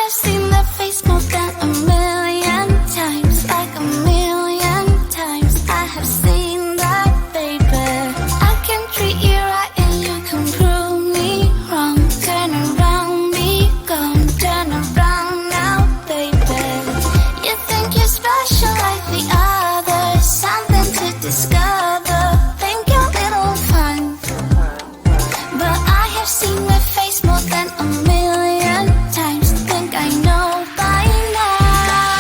have seen that face more than a million times, like a million times. I have seen that, baby. I can treat you right and you can prove me wrong. Turn around, be gone. Turn around now, baby. You think you're special like the others, something to discover. Think you're little fun, but I have seen that face more than a million times. Think I know by now.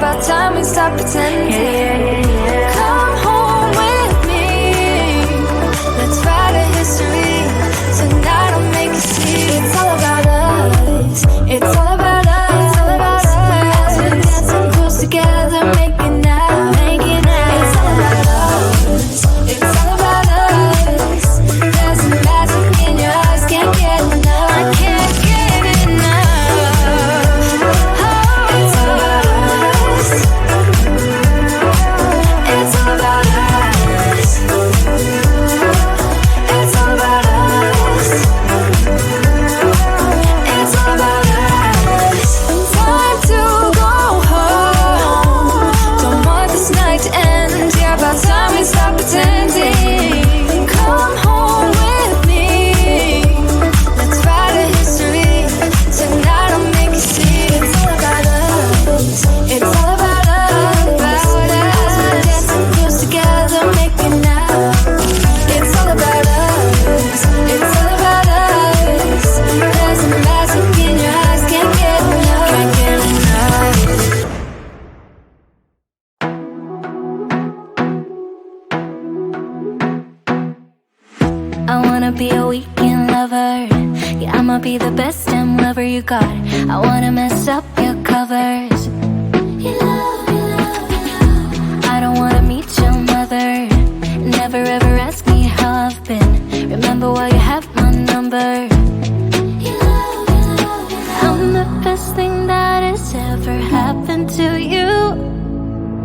about time we stop pretending. Come home with me. Let's write a history. Tonight I'll make you see. It's all about us. It's all about us. It's all about us. As we dance and close together, make it now. Make it now. It's all about us. It's all about us. There's a magic in your eyes. Can't get enough. I can't get enough. Oh, it's all about us. It's all about us. It's all about us. It's all about us. Time to go home. Don't want this night to end. Yeah, about time we stop pretending. Come home with me. Let's write a history. Tonight I'll make you see. It's all about us. It's all about us. As we dance and close together, make it now. It's all about us. It's all about us. There's a magic in your eyes. Can't get enough. Can't get enough. I wanna be a weekend lover. Yeah, I'ma be the best damn lover you got. I wanna mess up your covers. I don't wanna meet your mother. Never ever ask me how I've been. Remember why you have my number. I'm the best thing that has ever happened to you.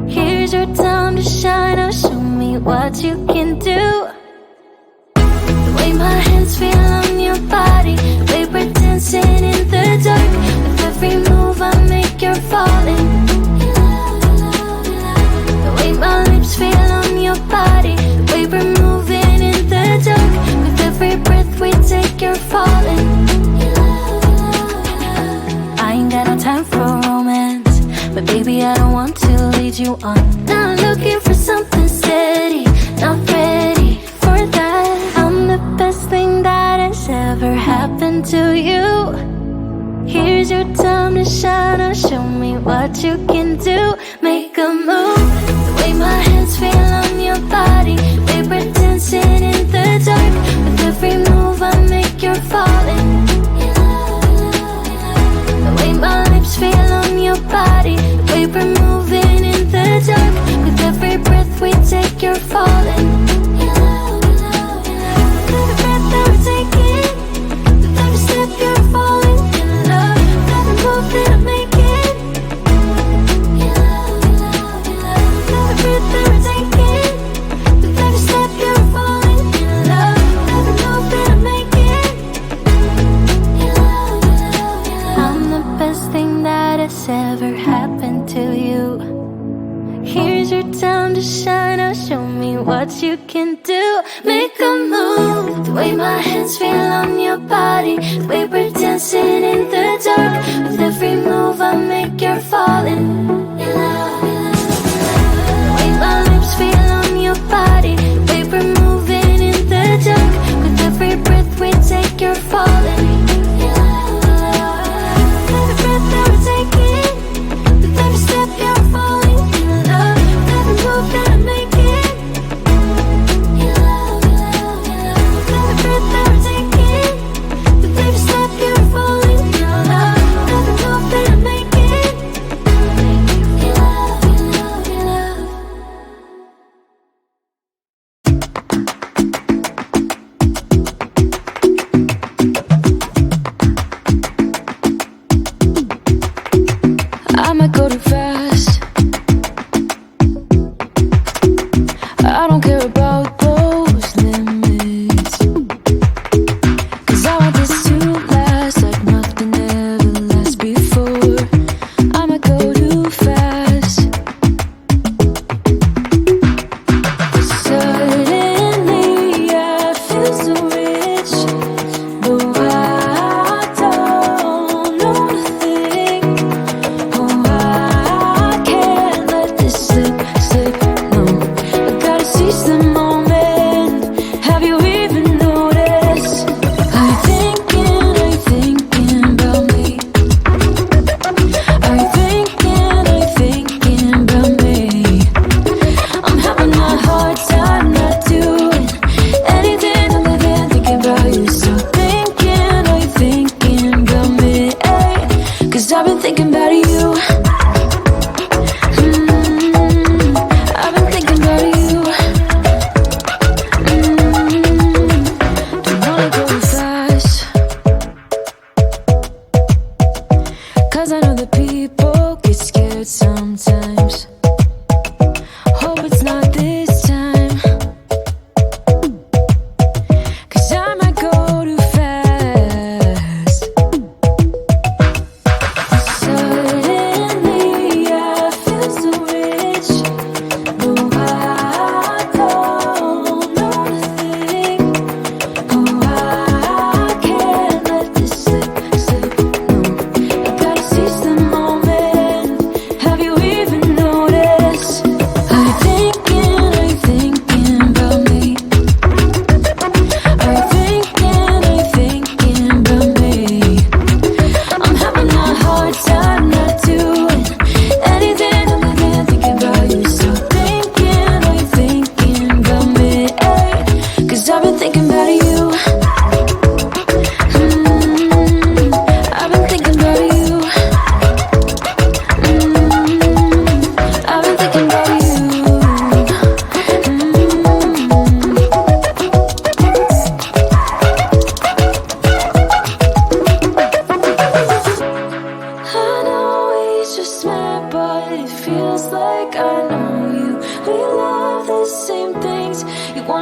Here's your time to shine. Now show me what you can do. The way my hands feel on your body, the way we're dancing in the dark. With every move I make, you're falling. The way my lips feel on your body, the way we're moving in the dark. With every breath we take, you're falling. I ain't got no time for romance, but baby I don't want to lead you on. Now I'm looking for something steady, not ready for that. I'm the best thing that has ever happened to you. Here's your time to shine. Now show me what you can do. Make a move. The way my hands feel on your body, the way we're dancing in the dark. With every move I make, you're falling. The way my lips feel on your body, the way we're moving in the dark. With every breath we take, you're falling. Every breath that we're taking, with every step you're falling in love. Every move that I'm making, every breath that we're taking, with every step you're falling in love. Every move that I'm making, I'm the best thing that has ever happened to you. Here's your time to shine. Now show me what you can do. Make a move. The way my hands feel on your body, the way we're dancing in the dark. With every move I make, you're falling. The way my lips feel on your body, the way we're moving in the dark. With every breath we take, you're falling. Every breath that we're taking, with every step you're falling in love. Every move that I'm making, every breath that we're taking, with every step you're falling in love. Every move that I'm making,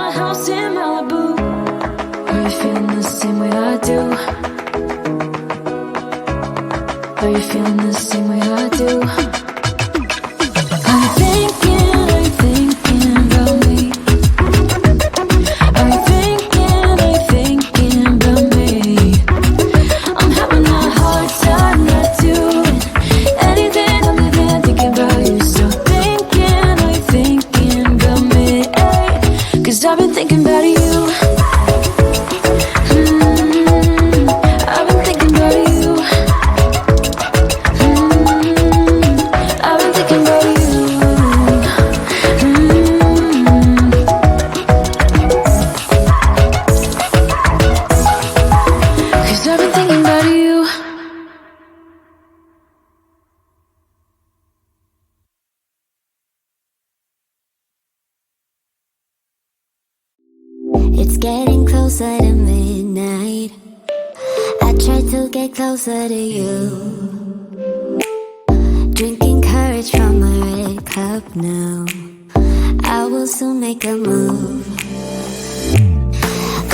a house in Malibu. Are you feeling the same way I do? Are you feeling the same way I do? Are you thinking about me? Are you thinking about me? I'm having a hard time not doing anything other than thinking about you. So are you thinking about me? 'Cause I've been thinking about you. I've been thinking about you. I've been thinking about you. Cause I've been thinking about you. It's getting closer to midnight. I try to get closer to you. Drinking courage from my red cup now. I will soon make a move.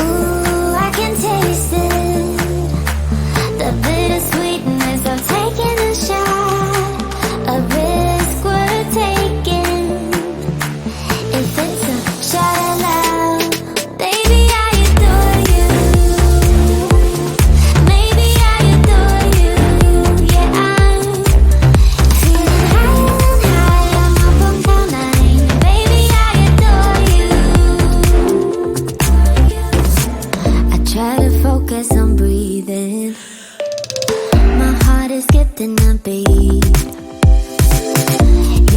Ooh, I can taste it. The bittersweetness of taking a shot. A risk worth taking. If it's a shot of love, baby, I adore you. Maybe I adore you. Yeah, I'm feeling high. I'm up on cloud nine. Baby, I adore you. I try to focus on breathing. My heart is skipping a beat.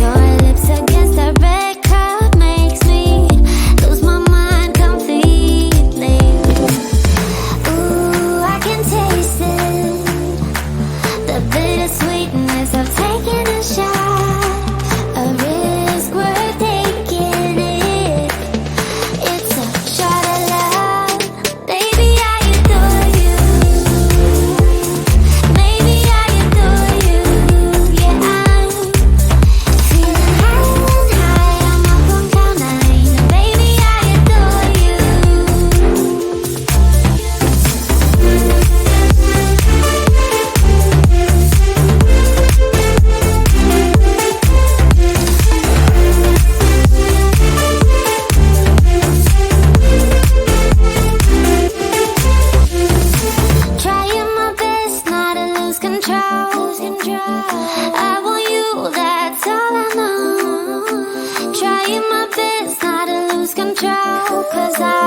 Your lips against the red cup makes me lose my mind completely. Ooh, I can taste it. The bittersweetness of taking a shot. A risk worth taking it. It's a shot of love. Baby, I adore you. Maybe I adore you. Yeah, I'm feeling high. I'm up on cloud nine. Baby, I adore you. Trying my best not to lose control. I want you, that's all I know. Trying my best not to lose control. 'Cause I